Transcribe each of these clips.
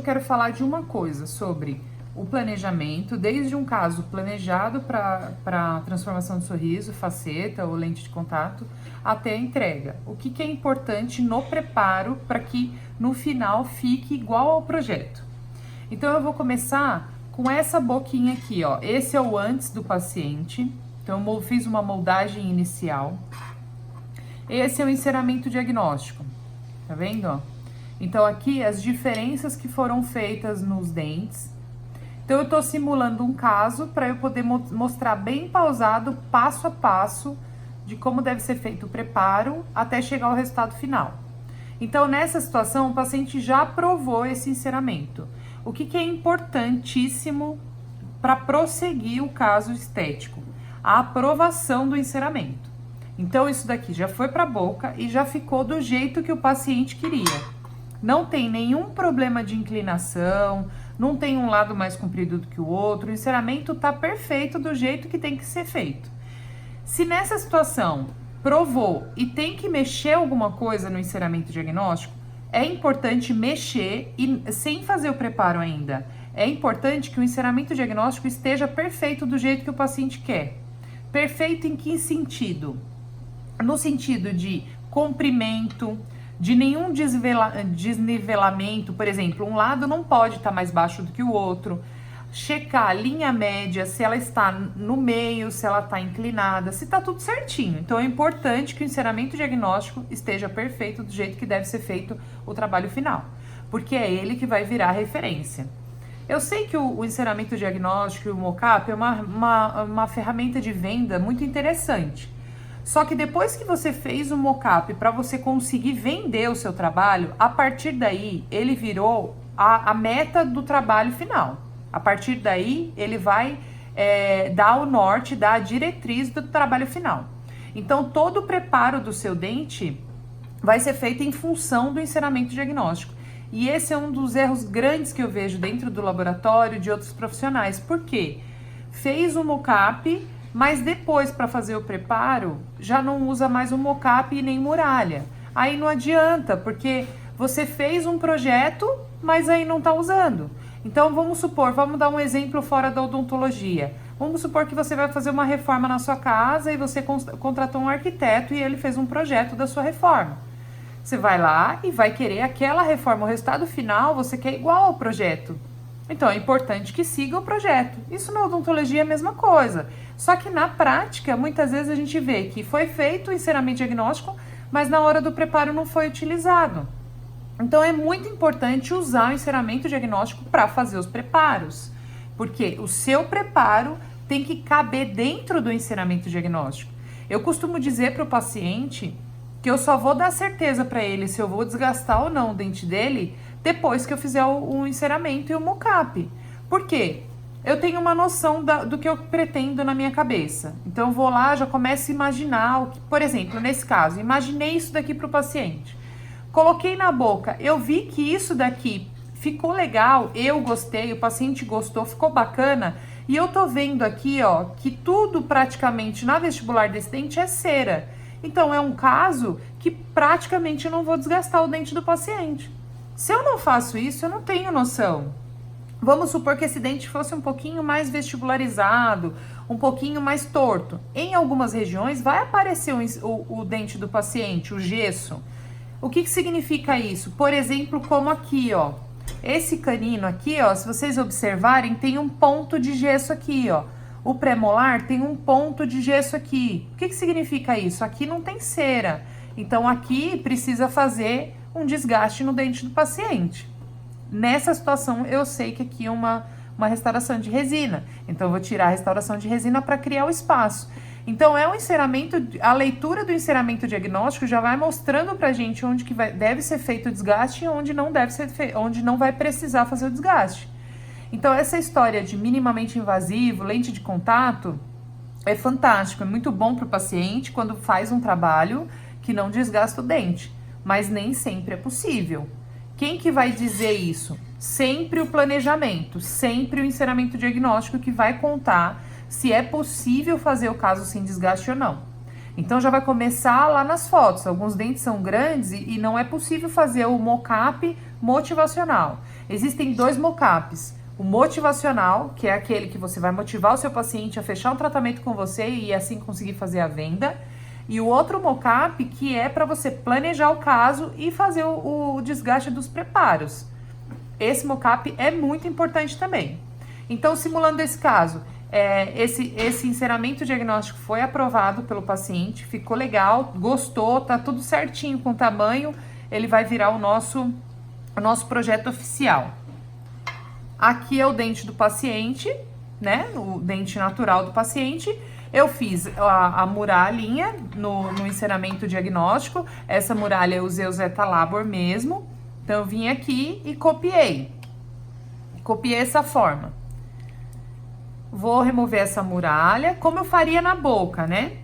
eu quero falar de uma coisa sobre o planejamento, desde um caso planejado para transformação de sorriso, faceta ou lente de contato, até a entrega. O que é importante no preparo para que no final fique igual ao projeto. Então eu vou começar com essa boquinha aqui, ó. Esse é o antes do paciente. Então eu fiz uma moldagem inicial. Esse é o enceramento diagnóstico. Tá vendo, ó? Então aqui as diferenças que foram feitas nos dentes. Então eu tô simulando um caso para eu poder mostrar bem pausado, passo a passo, de como deve ser feito o preparo até chegar ao resultado final. Então nessa situação o paciente já aprovou esse enceramento. O que é importantíssimo para prosseguir o caso estético? A aprovação do enceramento. Então isso daqui já foi para a boca e já ficou do jeito que o paciente queria. Não tem nenhum problema de inclinação, não tem um lado mais comprido do que o outro, o enceramento tá perfeito do jeito que tem que ser feito. Se nessa situação provou e tem que mexer alguma coisa no enceramento diagnóstico, é importante mexer e sem fazer o preparo ainda. É importante que o enceramento diagnóstico esteja perfeito do jeito que o paciente quer. Perfeito em que sentido? No sentido de comprimento, de nenhum desnivelamento, por exemplo, um lado não pode estar mais baixo do que o outro. Checar a linha média, se ela está no meio, se ela está inclinada, se está tudo certinho. Então é importante que o enceramento diagnóstico esteja perfeito do jeito que deve ser feito o trabalho final, porque é ele que vai virar referência. Eu sei que o enceramento diagnóstico e o mockup é uma ferramenta de venda muito interessante. Só que depois que você fez o mockup para você conseguir vender o seu trabalho, a partir daí ele virou a meta do trabalho final. A partir daí ele vai dar o norte, dar a diretriz do trabalho final. Então todo o preparo do seu dente vai ser feito em função do enceramento diagnóstico. E esse é um dos erros grandes que eu vejo dentro do laboratório de outros profissionais. Por quê? Fez o mockup, mas depois, para fazer o preparo, já não usa mais o mockup e nem muralha. Aí não adianta, porque você fez um projeto, mas aí não está usando. Então, vamos supor, vamos dar um exemplo fora da odontologia. Vamos supor que você vai fazer uma reforma na sua casa e você contratou um arquiteto e ele fez um projeto da sua reforma. Você vai lá e vai querer aquela reforma, o resultado final você quer igual ao projeto. Então, é importante que siga o projeto. Isso na odontologia é a mesma coisa. Só que na prática, muitas vezes a gente vê que foi feito o enceramento diagnóstico, mas na hora do preparo não foi utilizado. Então, é muito importante usar o enceramento diagnóstico para fazer os preparos. Porque o seu preparo tem que caber dentro do enceramento diagnóstico. Eu costumo dizer para o paciente que eu só vou dar certeza para ele se eu vou desgastar ou não o dente dele depois que eu fizer o enceramento e o mockup. Por quê? Eu tenho uma noção do que eu pretendo na minha cabeça. Então eu vou lá, já começo a imaginar, por exemplo, nesse caso, imaginei isso daqui para o paciente. Coloquei na boca, eu vi que isso daqui ficou legal, eu gostei, o paciente gostou, ficou bacana. E eu tô vendo aqui, ó, que tudo praticamente na vestibular desse dente é cera. Então é um caso que praticamente eu não vou desgastar o dente do paciente. Se eu não faço isso, eu não tenho noção. Vamos supor que esse dente fosse um pouquinho mais vestibularizado, um pouquinho mais torto. Em algumas regiões vai aparecer o dente do paciente, o gesso. O que significa isso? Por exemplo, como aqui, ó. Esse canino aqui, ó, se vocês observarem, tem um ponto de gesso aqui, ó. O premolar tem um ponto de gesso aqui. O que significa isso? Aqui não tem cera. Então, aqui precisa fazer um desgaste no dente do paciente. Nessa situação, eu sei que aqui é uma restauração de resina. Então, eu vou tirar a restauração de resina para criar o espaço. Então, é um enceramento, a leitura do enceramento diagnóstico já vai mostrando pra gente onde que deve ser feito o desgaste e onde não deve ser onde não vai precisar fazer o desgaste. Então, essa história de minimamente invasivo, lente de contato, é fantástico, é muito bom para o paciente quando faz um trabalho que não desgasta o dente, mas nem sempre é possível. Quem que vai dizer isso? Sempre o planejamento, sempre o enceramento diagnóstico que vai contar se é possível fazer o caso sem desgaste ou não. Então já vai começar lá nas fotos, alguns dentes são grandes e não é possível fazer o mockup motivacional. Existem dois mockups. O motivacional, que é aquele que você vai motivar o seu paciente a fechar um tratamento com você e assim conseguir fazer a venda. E o outro mockup, que é para você planejar o caso e fazer o desgaste dos preparos. Esse mockup é muito importante também. Então, simulando esse caso, esse encerramento diagnóstico foi aprovado pelo paciente, ficou legal, gostou, tá tudo certinho com o tamanho, ele vai virar o nosso projeto oficial. Aqui é o dente do paciente, né? O dente natural do paciente. Eu fiz a muralhinha no encerramento diagnóstico. Essa muralha eu usei o Zeta Labor mesmo. Então, eu vim aqui e copiei. Copiei essa forma. Vou remover essa muralha, como eu faria na boca, né?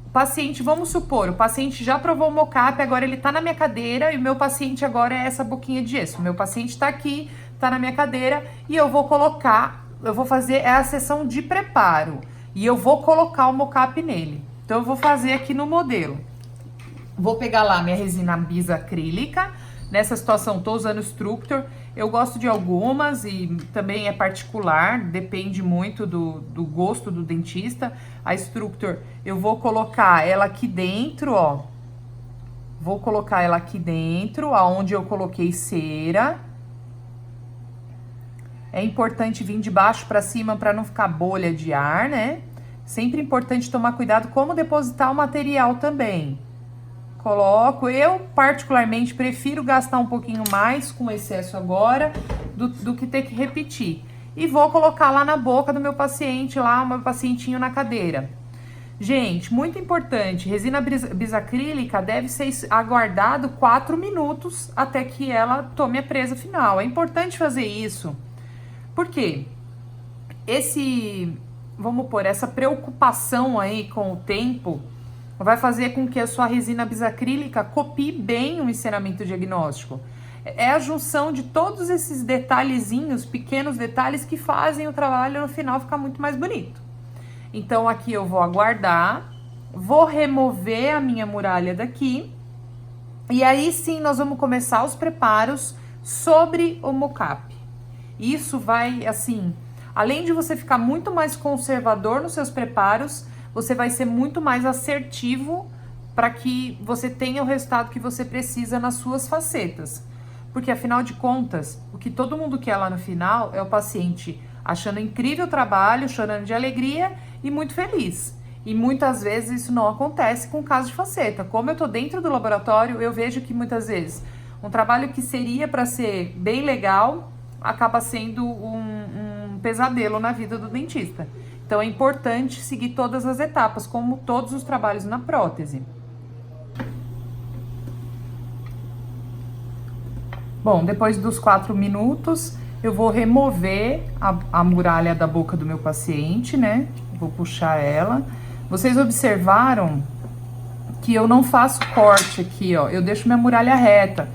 O paciente, vamos supor, o paciente já provou o mockup, agora ele tá na minha cadeira e o meu paciente agora é essa boquinha de gesso. O meu paciente tá aqui, tá na minha cadeira e eu vou fazer a sessão de preparo e eu vou colocar o mockup nele. Então, eu vou fazer aqui no modelo. Vou pegar lá minha resina bisacrílica. Nessa situação, tô usando Structure. Eu gosto de algumas e também é particular, depende muito do gosto do dentista. A Structure, eu vou colocar ela aqui dentro, ó. Vou colocar ela aqui dentro, aonde eu coloquei cera. É importante vir de baixo para cima para não ficar bolha de ar, né? Sempre importante tomar cuidado como depositar o material também. Coloco, eu particularmente prefiro gastar um pouquinho mais com excesso agora do que ter que repetir. E vou colocar lá na boca do meu paciente, lá o meu pacientinho na cadeira. Gente, muito importante, resina bisacrílica deve ser aguardado 4 minutos até que ela tome a presa final. É importante fazer isso. Por quê? Vamos pôr, essa preocupação aí com o tempo vai fazer com que a sua resina bisacrílica copie bem o encerramento diagnóstico. É a junção de todos esses detalhezinhos, pequenos detalhes que fazem o trabalho no final ficar muito mais bonito. Então, aqui eu vou aguardar, vou remover a minha muralha daqui, e aí sim nós vamos começar os preparos sobre o mockup. Isso vai, assim, além de você ficar muito mais conservador nos seus preparos, você vai ser muito mais assertivo para que você tenha o resultado que você precisa nas suas facetas. Porque, afinal de contas, o que todo mundo quer lá no final é o paciente achando incrível o trabalho, chorando de alegria e muito feliz. E muitas vezes isso não acontece com o caso de faceta. Como eu tô dentro do laboratório, eu vejo que muitas vezes um trabalho que seria para ser bem legal acaba sendo um pesadelo na vida do dentista. Então, é importante seguir todas as etapas, como todos os trabalhos na prótese. Bom, depois dos 4 minutos, eu vou remover a muralha da boca do meu paciente, né? Vou puxar ela. Vocês observaram que eu não faço corte aqui, ó. Eu deixo minha muralha reta.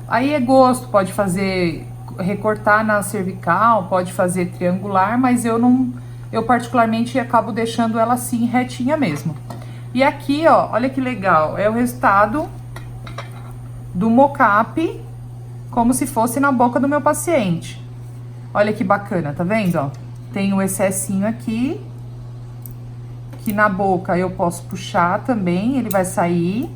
Aí é gosto, pode fazer, recortar na cervical, pode fazer triangular, mas eu particularmente acabo deixando ela assim, retinha mesmo. E aqui, ó, olha que legal, é o resultado do mockup, como se fosse na boca do meu paciente. Olha que bacana, tá vendo, ó? Tem o excessinho aqui, que na boca eu posso puxar também, ele vai sair.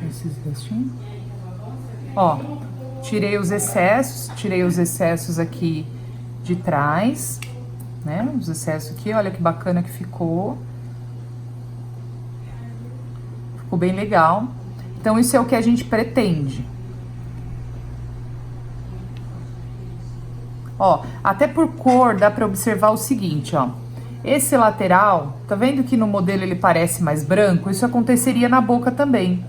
Esses restinhos. Ó, tirei os excessos aqui de trás, né? Os excessos aqui, olha que bacana que ficou. Ficou bem legal. Então, isso é o que a gente pretende. Ó, até por cor dá pra observar o seguinte, ó. Esse lateral, tá vendo que no modelo ele parece mais branco? Isso aconteceria na boca também.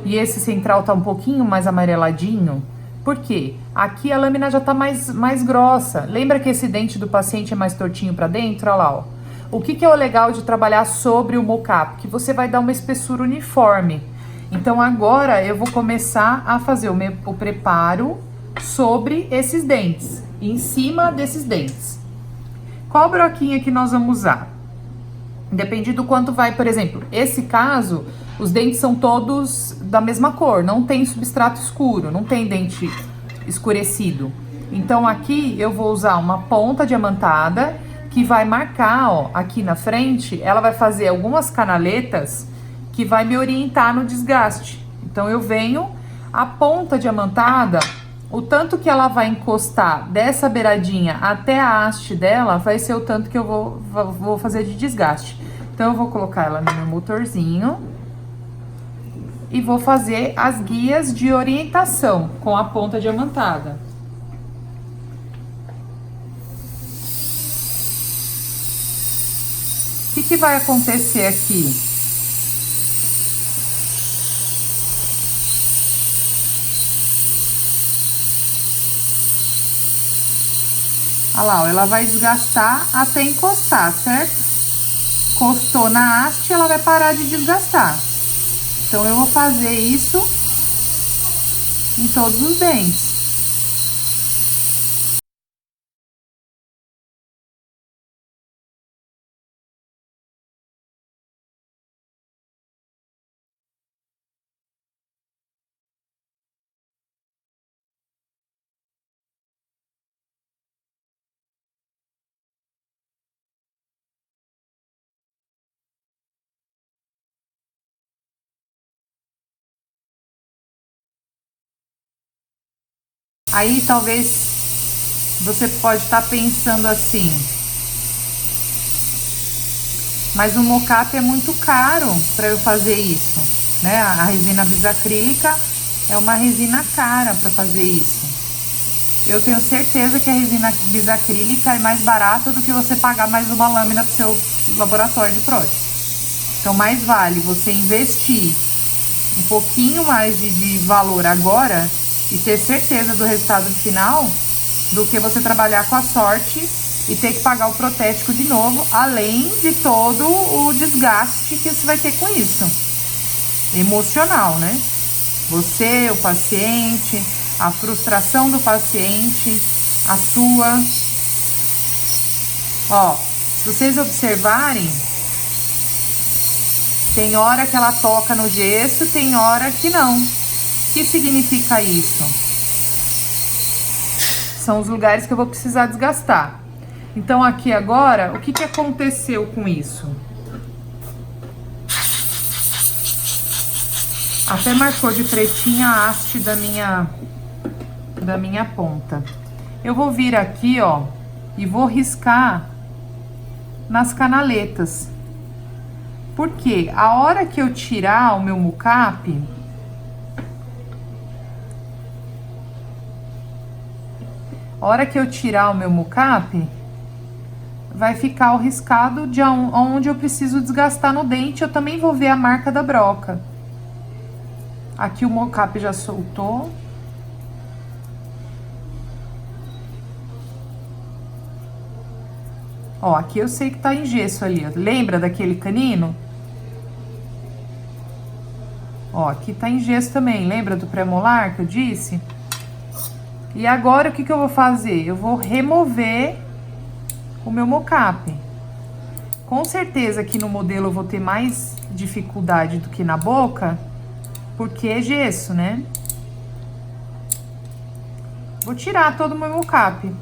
E esse central tá um pouquinho mais amareladinho, Por quê? Aqui a lâmina já tá mais grossa. Lembra que esse dente do paciente é mais tortinho para dentro? Olha lá, ó. O que é o legal de trabalhar sobre o mocap? Que você vai dar uma espessura uniforme. Então agora eu vou começar a fazer o preparo sobre esses dentes, em cima desses dentes. Qual broquinha que nós vamos usar? Depende do quanto vai, por exemplo, esse caso, os dentes são todos da mesma cor, não tem substrato escuro, não tem dente escurecido. Então aqui eu vou usar uma ponta diamantada que vai marcar, ó, aqui na frente, ela vai fazer algumas canaletas que vai me orientar no desgaste. Então eu venho, a ponta diamantada, o tanto que ela vai encostar dessa beiradinha até a haste dela vai ser o tanto que eu vou fazer de desgaste. Então eu vou colocar ela no meu motorzinho e vou fazer as guias de orientação com a ponta diamantada. O que vai acontecer aqui? Olha lá, ó, ela vai desgastar até encostar, certo? Encostou na haste, ela vai parar de desgastar. Então, eu vou fazer isso em todos os dentes. Aí, talvez, você pode estar pensando assim, mas o mocap é muito caro para eu fazer isso, né? A resina bisacrílica é uma resina cara para fazer isso. Eu tenho certeza que a resina bisacrílica é mais barata do que você pagar mais uma lâmina para o seu laboratório de prótese. Então, mais vale você investir um pouquinho mais de valor agora e ter certeza do resultado final do que você trabalhar com a sorte e ter que pagar o protético de novo, além de todo o desgaste que você vai ter com isso. Emocional, né? Você, o paciente, a frustração do paciente, a sua. Ó, se vocês observarem, tem hora que ela toca no gesso, tem hora que não. O que significa isso? São os lugares que eu vou precisar desgastar. Então, aqui agora, o que aconteceu com isso? Até marcou de pretinha a haste da minha ponta. Eu vou vir aqui, ó, e vou riscar nas canaletas. Porque a hora que eu tirar o meu mocap, vai ficar o riscado de onde eu preciso desgastar no dente. Eu também vou ver a marca da broca. Aqui o mocap já soltou. Ó, aqui eu sei que tá em gesso ali, ó. Lembra daquele canino? Ó, aqui tá em gesso também. Lembra do pré-molar que eu disse? E agora, o que eu vou fazer? Eu vou remover o meu mocap. Com certeza que no modelo eu vou ter mais dificuldade do que na boca, porque é gesso, né? Vou tirar todo o meu mocap.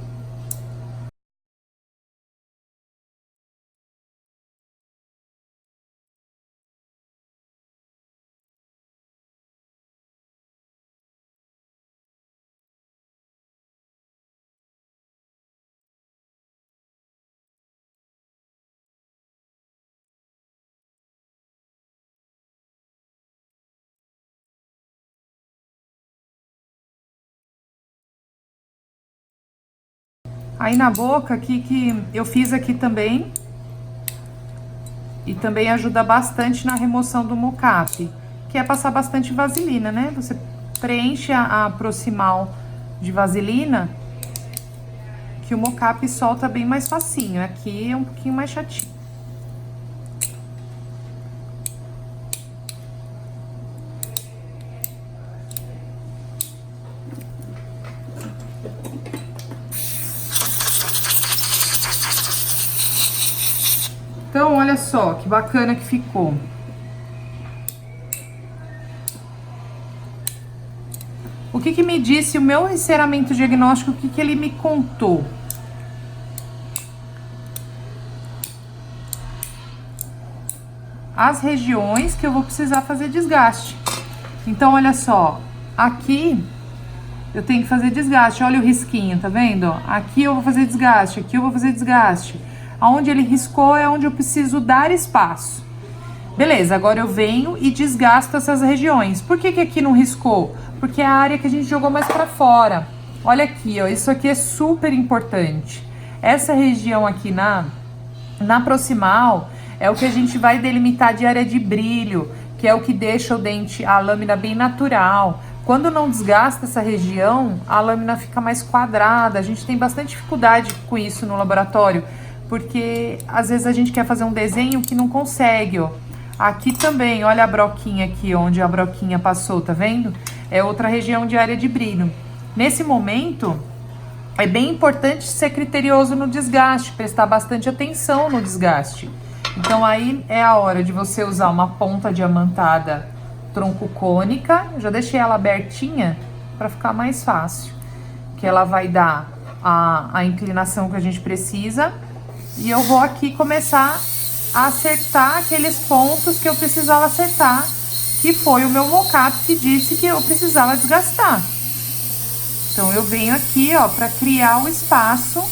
Aí na boca, aqui que eu fiz aqui também. E também ajuda bastante na remoção do mocap, que é passar bastante vaselina, né? Você preenche a proximal de vaselina, que o mocap solta bem mais facinho. Aqui é um pouquinho mais chatinho. Então, olha só que bacana que ficou. O que me disse o meu enceramento diagnóstico, o que ele me contou? As regiões que eu vou precisar fazer desgaste. Então, olha só, aqui eu tenho que fazer desgaste, olha o risquinho, tá vendo? Aqui eu vou fazer desgaste, aqui eu vou fazer desgaste. Aonde ele riscou é onde eu preciso dar espaço. Beleza, agora eu venho e desgasto essas regiões. Por que aqui não riscou? Porque é a área que a gente jogou mais pra fora. Olha aqui, ó, isso aqui é super importante. Essa região aqui na proximal é o que a gente vai delimitar de área de brilho, que é o que deixa o dente, a lâmina bem natural. Quando não desgasta essa região, a lâmina fica mais quadrada. A gente tem bastante dificuldade com isso no laboratório, porque às vezes a gente quer fazer um desenho que não consegue, ó. Aqui também, olha a broquinha aqui, onde a broquinha passou, tá vendo? É outra região de área de brilho. Nesse momento, é bem importante ser criterioso no desgaste, prestar bastante atenção no desgaste. Então aí é a hora de você usar uma ponta diamantada tronco cônica. Eu já deixei ela abertinha para ficar mais fácil, que ela vai dar a inclinação que a gente precisa. E eu vou aqui começar a acertar aqueles pontos que eu precisava acertar, que foi o meu mocap que disse que eu precisava desgastar. Então eu venho aqui, ó, para criar o espaço.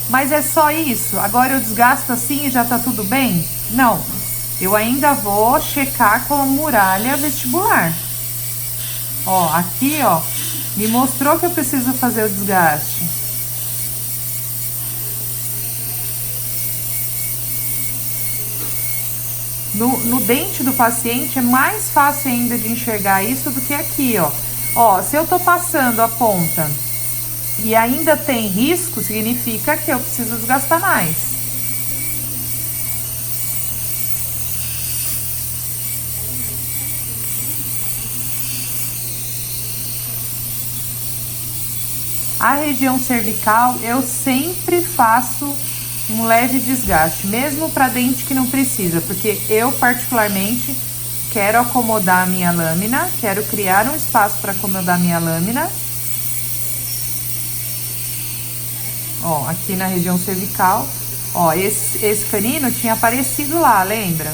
Mas é só isso? Agora eu desgasto assim e já tá tudo bem? Não. Eu ainda vou checar com a muralha vestibular. Ó, aqui, ó, me mostrou que eu preciso fazer o desgaste. No dente do paciente é mais fácil ainda de enxergar isso do que aqui, ó. Ó, se eu tô passando a ponta e ainda tem risco, significa que eu preciso desgastar mais. A região cervical eu sempre faço um leve desgaste, mesmo para dente que não precisa, porque eu particularmente quero acomodar a minha lâmina, quero criar um espaço para acomodar a minha lâmina. Ó, aqui na região cervical, ó, esse canino tinha aparecido lá, lembra?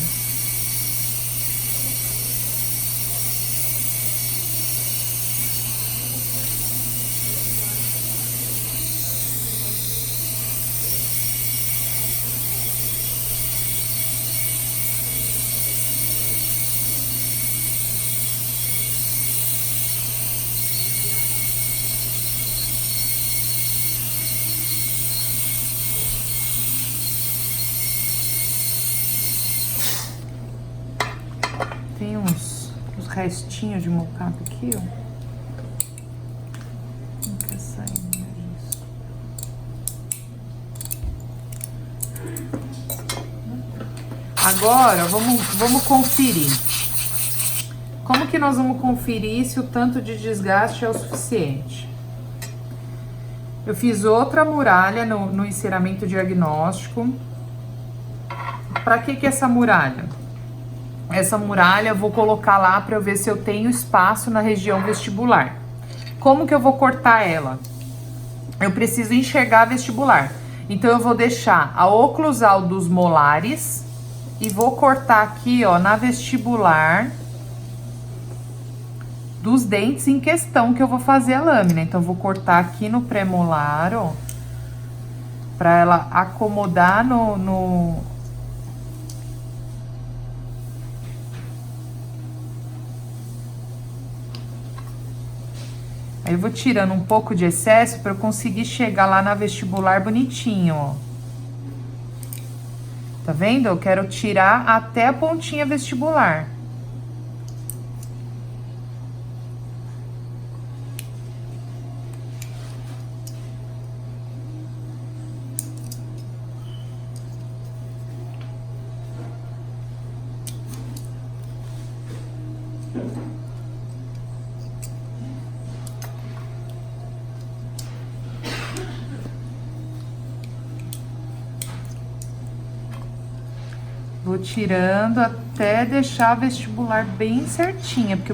Tem uns restinhos de mocap aqui, ó. Não quer sair disso. Agora, vamos conferir. Como que nós vamos conferir se o tanto de desgaste é o suficiente? Eu fiz outra muralha no enceramento diagnóstico. Para que essa muralha? Essa muralha eu vou colocar lá para eu ver se eu tenho espaço na região vestibular. Como que eu vou cortar ela? Eu preciso enxergar vestibular. Então eu vou deixar a oclusal dos molares e vou cortar aqui, ó, na vestibular dos dentes em questão que eu vou fazer a lâmina. Então eu vou cortar aqui no pré-molar, ó, para ela acomodar no Aí eu vou tirando um pouco de excesso para eu conseguir chegar lá na vestibular bonitinho, ó. Tá vendo? Eu quero tirar até a pontinha vestibular. Vou tirando até deixar a vestibular bem certinha, porque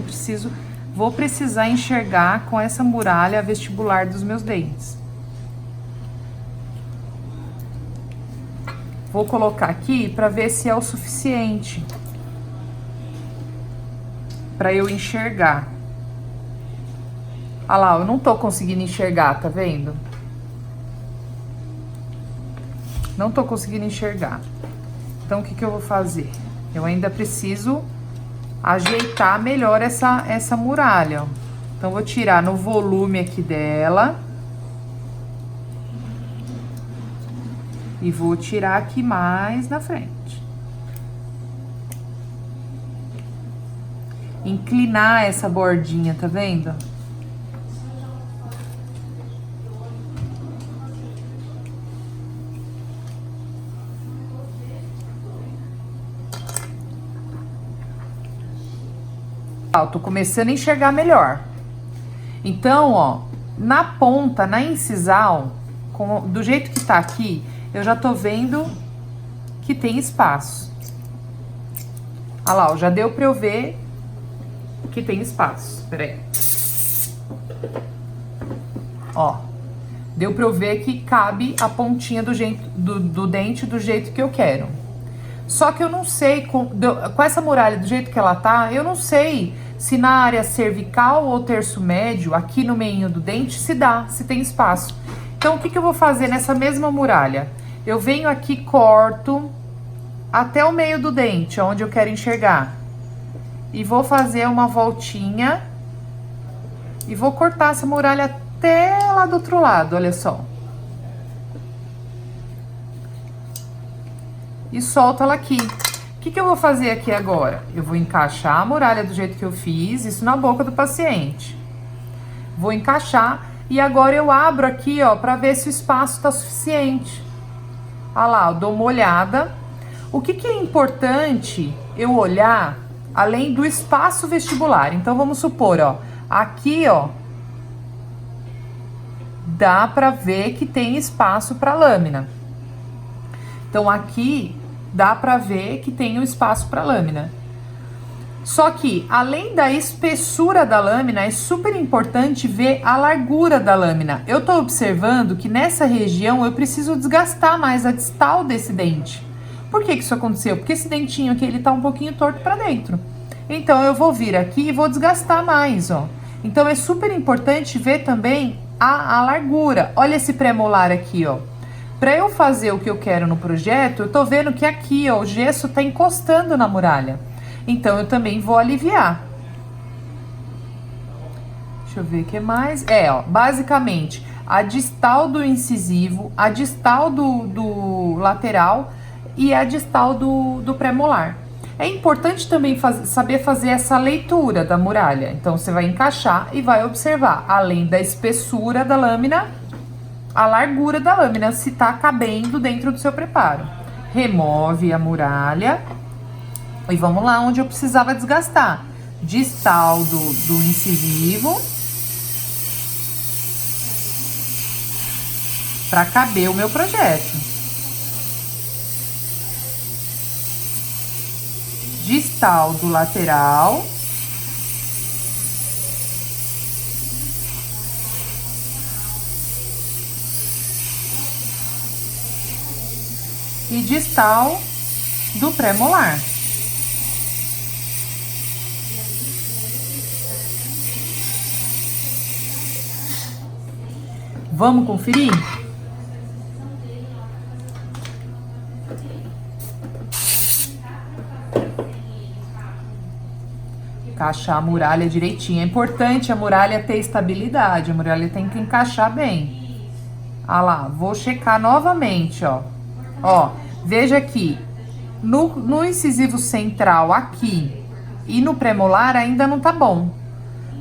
vou precisar enxergar com essa muralha a vestibular dos meus dentes. Vou colocar aqui para ver se é o suficiente para eu enxergar. Olha lá, eu não tô conseguindo enxergar, tá vendo? Não tô conseguindo enxergar. Então, o que que eu vou fazer? Eu ainda preciso ajeitar melhor essa muralha, ó. Então, vou tirar no volume aqui dela. E vou tirar aqui mais na frente. Inclinar essa bordinha, tá vendo? Eu tô começando a enxergar melhor. Então, ó, na ponta, na incisal, do jeito que tá aqui, eu já tô vendo que tem espaço. Olha lá, ó, já deu pra eu ver que tem espaço. Peraí. Ó, deu pra eu ver que cabe a pontinha do dente do jeito que eu quero. Só que eu não sei, com essa muralha do jeito que ela tá, eu não sei se na área cervical ou terço médio, aqui no meinho do dente, se tem espaço. Então, o que que eu vou fazer nessa mesma muralha? Eu venho aqui, corto até o meio do dente, onde eu quero enxergar. E vou fazer uma voltinha e vou cortar essa muralha até lá do outro lado, olha só. E solto ela aqui. O que que eu vou fazer aqui agora? Eu vou encaixar a muralha do jeito que eu fiz, isso na boca do paciente. Vou encaixar e agora eu abro aqui, ó, pra ver se o espaço tá suficiente. Olha lá, eu dou uma olhada. O que que é importante eu olhar além do espaço vestibular? Então, vamos supor, ó, aqui, ó, dá pra ver que tem espaço pra lâmina. Então, aqui dá pra ver que tem um espaço pra lâmina. Só que, além da espessura da lâmina, é super importante ver a largura da lâmina. Eu tô observando que nessa região eu preciso desgastar mais a distal desse dente. Por que que isso aconteceu? Porque esse dentinho aqui, ele tá um pouquinho torto pra dentro. Então, eu vou vir aqui e vou desgastar mais, ó. Então, é super importante ver também a largura. Olha esse premolar aqui, ó. Para eu fazer o que eu quero no projeto, eu tô vendo que aqui, ó, o gesso tá encostando na muralha. Então, eu também vou aliviar. Deixa eu ver o que mais. Ó, basicamente, a distal do incisivo, a distal do lateral e a distal do premolar. É importante também saber fazer essa leitura da muralha. Então, você vai encaixar e vai observar, além da espessura da lâmina, a largura da lâmina, se tá cabendo dentro do seu preparo. Remove a muralha e vamos lá onde eu precisava desgastar. Distal do incisivo para caber o meu projeto. Distal do lateral. E distal do pré-molar. Vamos conferir? Encaixar a muralha direitinho. É importante a muralha ter estabilidade, a muralha tem que encaixar bem. Ah lá, vou checar novamente, ó. Ó, veja aqui, no incisivo central aqui e no premolar ainda não tá bom.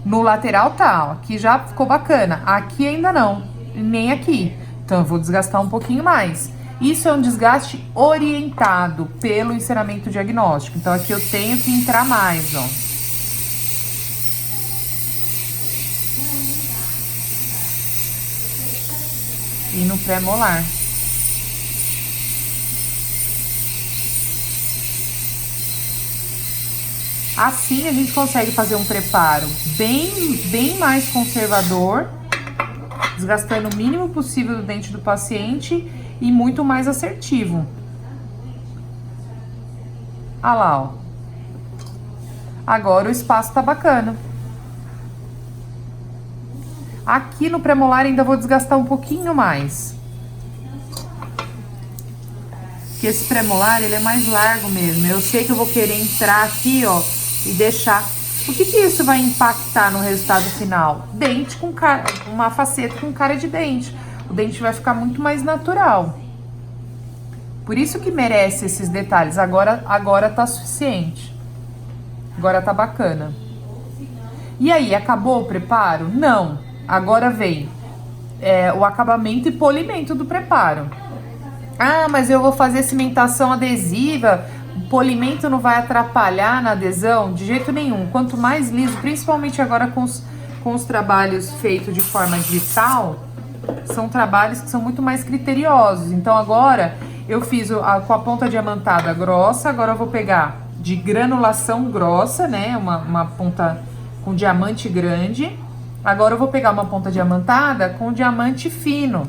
No lateral tá, ó, aqui já ficou bacana. Aqui ainda não, nem aqui. Então eu vou desgastar um pouquinho mais. Isso é um desgaste orientado pelo enceramento diagnóstico. Então aqui eu tenho que entrar mais, ó. E no pré-molar. Assim a gente consegue fazer um preparo bem mais conservador, desgastando o mínimo possível do dente do paciente e muito mais assertivo. Olha lá, ó. Agora o espaço tá bacana. Aqui no premolar ainda vou desgastar um pouquinho mais. Porque esse premolar, ele é mais largo mesmo. Eu sei que eu vou querer entrar aqui, ó, e deixar. O que isso vai impactar no resultado final? Dente com cara, uma faceta com cara de dente. O dente vai ficar muito mais natural. Por isso que merece esses detalhes. Agora tá suficiente. Agora tá bacana. E aí, acabou o preparo? Não. Agora vem o acabamento e polimento do preparo. Ah, mas eu vou fazer cimentação adesiva, o polimento não vai atrapalhar na adesão? De jeito nenhum. Quanto mais liso, principalmente agora com os trabalhos feitos de forma digital, são trabalhos que são muito mais criteriosos. Então agora eu fiz com a ponta diamantada grossa, agora eu vou pegar de granulação grossa, né? Uma ponta com diamante grande. Agora eu vou pegar uma ponta diamantada com diamante fino,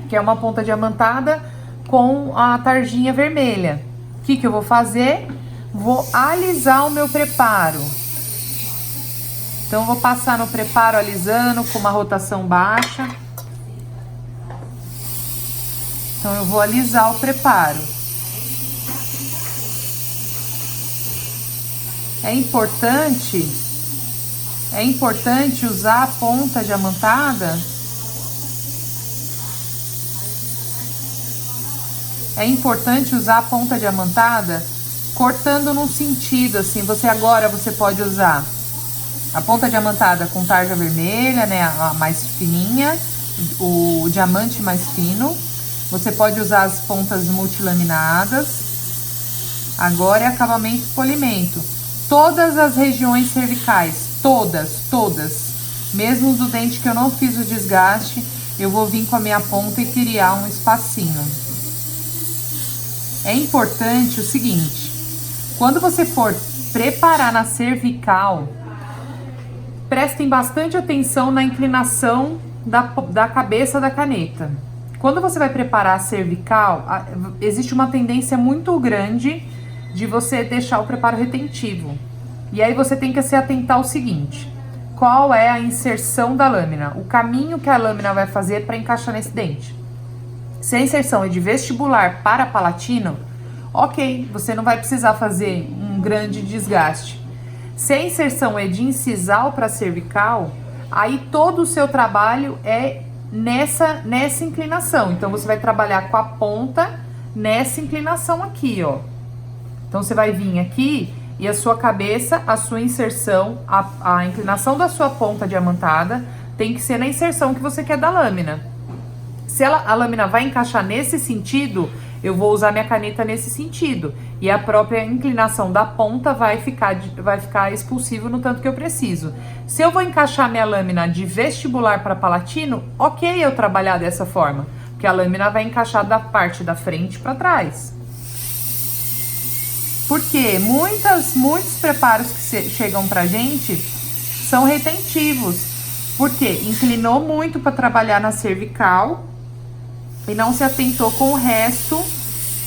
que é uma ponta diamantada com a tarjinha vermelha. O que eu vou fazer? Vou alisar o meu preparo. Então eu vou passar no preparo alisando com uma rotação baixa. Então eu vou alisar o preparo. É importante usar a ponta diamantada. É importante usar a ponta diamantada cortando num sentido, assim. Você pode usar a ponta diamantada com tarja vermelha, né, a mais fininha, o diamante mais fino. Você pode usar as pontas multilaminadas. Agora é acabamento e polimento. Todas as regiões cervicais, todas. Mesmo do dente que eu não fiz o desgaste, eu vou vir com a minha ponta e criar um espacinho. É importante o seguinte, quando você for preparar na cervical, prestem bastante atenção na inclinação da cabeça da caneta. Quando você vai preparar a cervical, existe uma tendência muito grande de você deixar o preparo retentivo. E aí você tem que se atentar ao seguinte: qual é a inserção da lâmina? O caminho que a lâmina vai fazer para encaixar nesse dente. Se a inserção é de vestibular para palatino, ok, você não vai precisar fazer um grande desgaste. Se a inserção é de incisal para cervical, aí todo o seu trabalho é nessa inclinação. Então você vai trabalhar com a ponta nessa inclinação aqui, ó. Então você vai vir aqui e a sua cabeça, a sua inserção, a inclinação da sua ponta diamantada tem que ser na inserção que você quer da lâmina. Se a lâmina vai encaixar nesse sentido, eu vou usar minha caneta nesse sentido. E a própria inclinação da ponta vai ficar expulsivo no tanto que eu preciso. Se eu vou encaixar minha lâmina de vestibular para palatino, ok eu trabalhar dessa forma. Porque a lâmina vai encaixar da parte da frente para trás. Porque muitos preparos que chegam pra gente são retentivos. Porque inclinou muito para trabalhar na cervical e não se atentou com o resto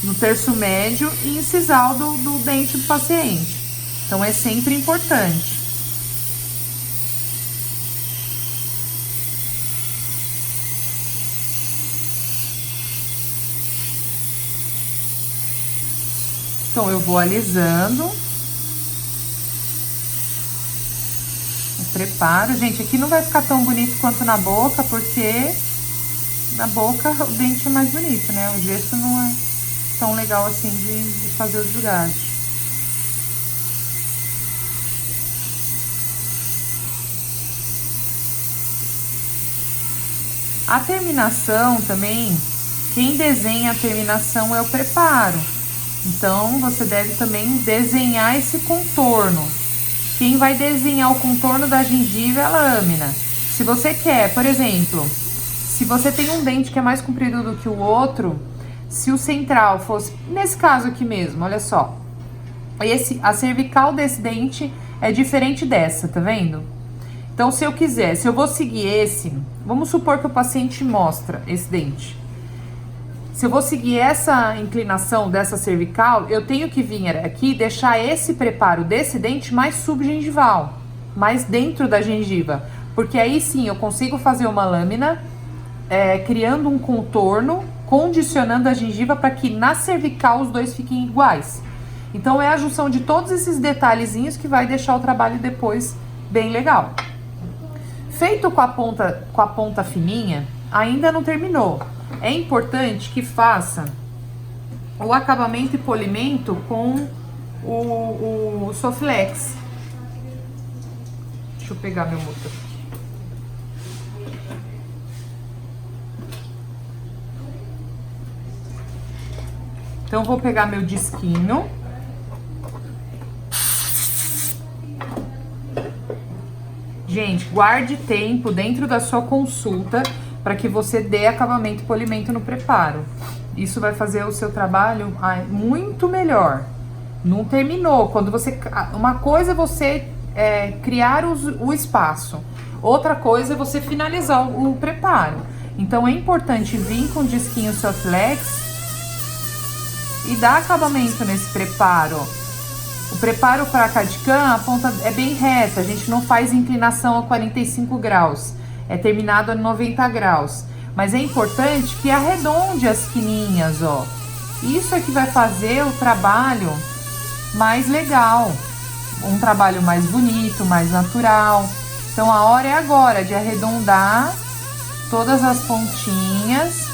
no terço médio e incisal do dente do paciente. Então é sempre importante. Então eu vou alisando o preparo. Gente, aqui não vai ficar tão bonito quanto na boca, porque na boca o dente é mais bonito, né? O gesso não é tão legal assim de fazer o desgaste. A terminação também, quem desenha a terminação é o preparo. Então, você deve também desenhar esse contorno. Quem vai desenhar o contorno da gengiva é a lâmina. Se você quer, por exemplo, se você tem um dente que é mais comprido do que o outro, se o central fosse, nesse caso aqui mesmo, olha só. A cervical desse dente é diferente dessa, tá vendo? Então, se eu quiser, se eu vou seguir esse, vamos supor que o paciente mostra esse dente. Se eu vou seguir essa inclinação dessa cervical, eu tenho que vir aqui e deixar esse preparo desse dente mais subgengival, mais dentro da gengiva. Porque aí sim eu consigo fazer uma lâmina, criando um contorno, condicionando a gengiva para que na cervical os dois fiquem iguais. Então é a junção de todos esses detalhezinhos que vai deixar o trabalho depois bem legal. Feito com a ponta fininha, ainda não terminou. É importante que faça o acabamento e polimento com o Soflex. Deixa eu pegar meu motor. Então, vou pegar meu disquinho. Gente, guarde tempo dentro da sua consulta para que você dê acabamento e polimento no preparo. Isso vai fazer o seu trabalho muito melhor. Não terminou. Quando você, uma coisa é você criar o espaço, outra coisa é você finalizar o preparo. Então é importante vir com o disquinho Soflex e dar acabamento nesse preparo. O preparo para a CAD/CAM, a ponta é bem reta, a gente não faz inclinação a 45 graus, é terminado a 90 graus. Mas é importante que arredonde as quininhas, ó. Isso é que vai fazer o trabalho mais legal, um trabalho mais bonito, mais natural. Então a hora é agora de arredondar todas as pontinhas,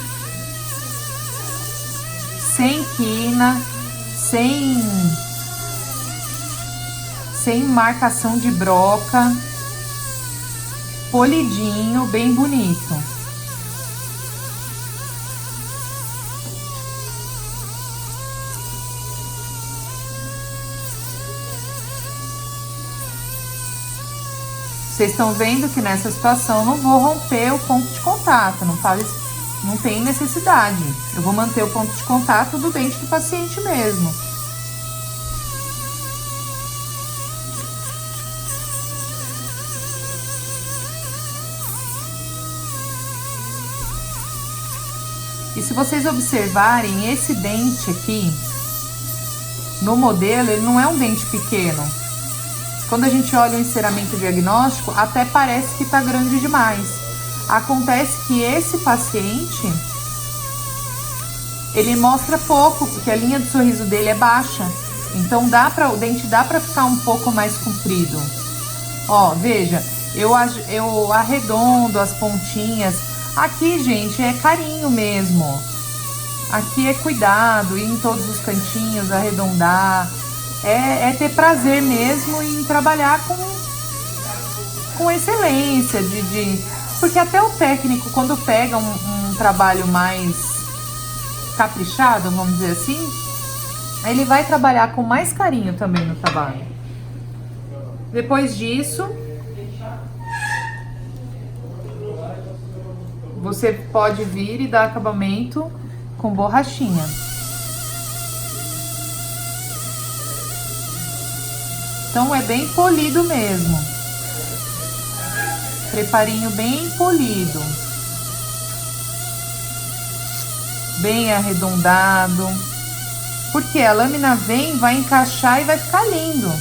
sem quina, sem marcação de broca, polidinho, bem bonito. Vocês estão vendo que nessa situação eu não vou romper o ponto de contato, não tem necessidade. Eu vou manter o ponto de contato do dente do paciente mesmo. E se vocês observarem, esse dente aqui, no modelo, ele não é um dente pequeno. Quando a gente olha o enceramento diagnóstico, até parece que tá grande demais. Acontece que esse paciente, ele mostra pouco, porque a linha do sorriso dele é baixa. Então o dente dá pra ficar um pouco mais comprido. Ó, veja, eu arredondo as pontinhas. Aqui, gente, é carinho mesmo. Aqui é cuidado, ir em todos os cantinhos, arredondar. É ter prazer mesmo em trabalhar com excelência. Porque até o técnico, quando pega um trabalho mais caprichado, vamos dizer assim, ele vai trabalhar com mais carinho também no trabalho. Depois disso, você pode vir e dar acabamento com borrachinha. Então é bem polido mesmo. Preparinho bem polido. Bem arredondado. Porque a lâmina vai encaixar e vai ficar lindo.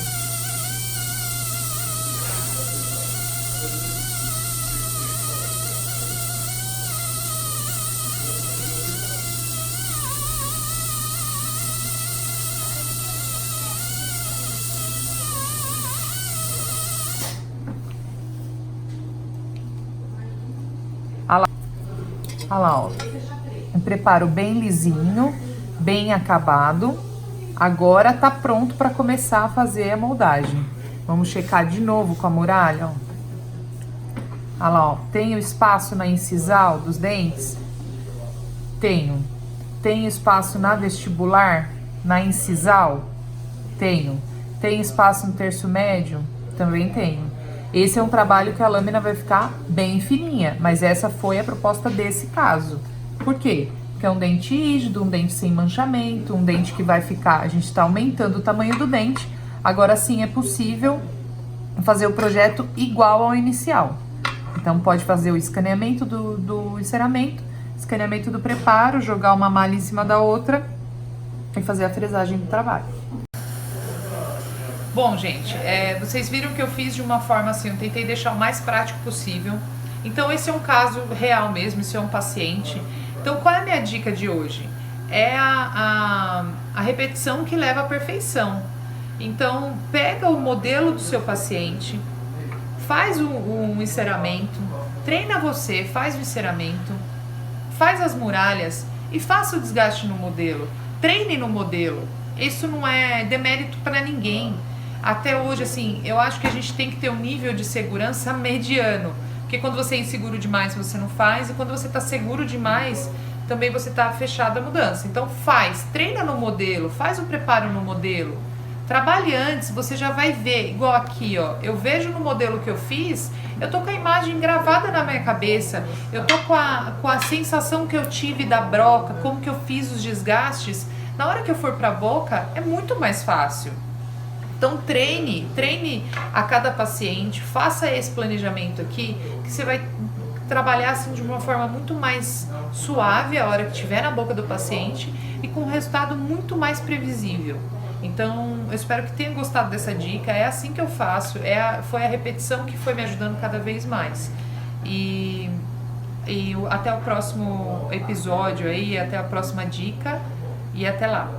Olha lá, ó. Um preparo bem lisinho, bem acabado. Agora tá pronto para começar a fazer a moldagem. Vamos checar de novo com a muralha, ó. Olha lá, ó. Tenho espaço na incisal dos dentes? Tenho. Tenho espaço na vestibular? Na incisal? Tenho. Tem espaço no terço médio? Também tenho. Esse é um trabalho que a lâmina vai ficar bem fininha, mas essa foi a proposta desse caso. Por quê? que é um dente rígido, um dente sem manchamento, um dente que vai ficar, a gente está aumentando o tamanho do dente, agora sim é possível fazer o projeto igual ao inicial. Então pode fazer o escaneamento do enceramento, escaneamento do preparo, jogar uma malha em cima da outra e fazer a fresagem do trabalho. Bom, gente, vocês viram que eu fiz de uma forma assim, eu tentei deixar o mais prático possível. Então esse é um caso real mesmo, esse é um paciente. Então qual é a minha dica de hoje? É a repetição que leva à perfeição. Então pega o modelo do seu paciente, faz um enceramento, treina você, faz o enceramento, faz as muralhas e faça o desgaste no modelo. Treine no modelo. Isso não é demérito para ninguém. Até hoje, assim, eu acho que a gente tem que ter um nível de segurança mediano. Porque quando você é inseguro demais, você não faz. E quando você está seguro demais, também você está fechado à mudança. Então treina no modelo, faz o preparo no modelo. Trabalhe antes, você já vai ver. Igual aqui, ó. Eu vejo no modelo que eu fiz, eu tô com a imagem gravada na minha cabeça. Eu tô com a sensação que eu tive da broca, como que eu fiz os desgastes. Na hora que eu for pra boca, é muito mais fácil. Então treine a cada paciente, faça esse planejamento aqui, que você vai trabalhar assim de uma forma muito mais suave a hora que estiver na boca do paciente e com um resultado muito mais previsível. Então, eu espero que tenham gostado dessa dica, é assim que eu faço, foi a repetição que foi me ajudando cada vez mais. E até o próximo episódio aí, até a próxima dica e até lá.